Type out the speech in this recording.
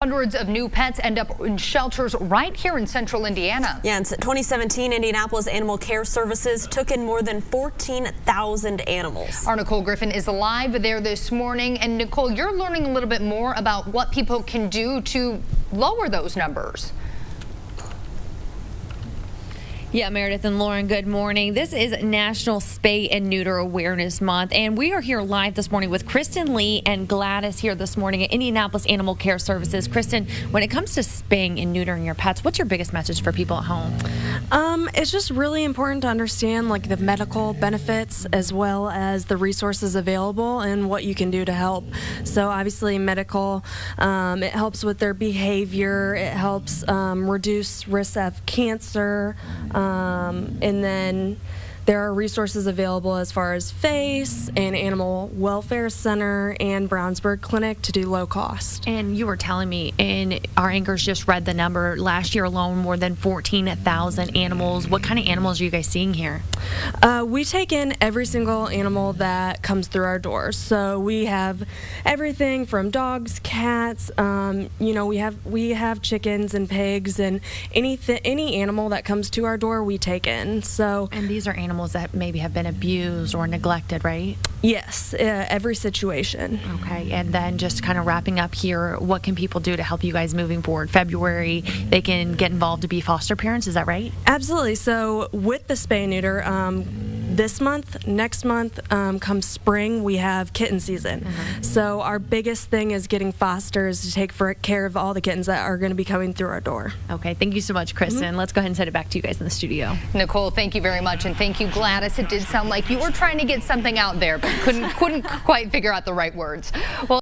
Hundreds of new pets end up in shelters right here in central Indiana. Yeah, in 2017, Indianapolis Animal Care Services took in more than 14,000 animals. Our Nicole Griffin is live there this morning. And Nicole, you're learning a little bit more about what people can do to lower those numbers. Yeah, Meredith and Lauren, good morning. This is National Spay and Neuter Awareness Month, and we are here live this morning with Kristen Lee and Gladys here this morning at Indianapolis Animal Care Services. Kristen, when it comes to spaying and neutering your pets, what's your biggest message for people at home? It's just really important to understand like the medical benefits as well as the resources available and what you can do to help. So obviously medical, it helps with their behavior, it helps reduce risk of cancer, and then there are resources available as far as FACE and Animal Welfare Center and Brownsburg Clinic to do low cost. And you were telling me, and our anchors just read the number, last year alone more than 14,000 animals. What kind of animals are you guys seeing here? We take in every single animal that comes through our doors. So we have everything from dogs, cats, we have chickens and pigs, and any animal that comes to our door we take in. So, and these are animals that maybe have been abused or neglected, right? Yes, every situation. Okay, and then just kind of wrapping up here, what can people do to help you guys moving forward? February, they can get involved to be foster parents, is that right? Absolutely. So with the spay and neuter, this month, next month, come spring, we have kitten season. So our biggest thing is getting fosters to take care of all the kittens that are going to be coming through our door. Okay, thank you so much, Kristen. Let's go ahead and send it back to you guys in the studio. Nicole, thank you very much, and thank you, Gladys. It did sound like you were trying to get something out there, but couldn't quite figure out the right words. Well.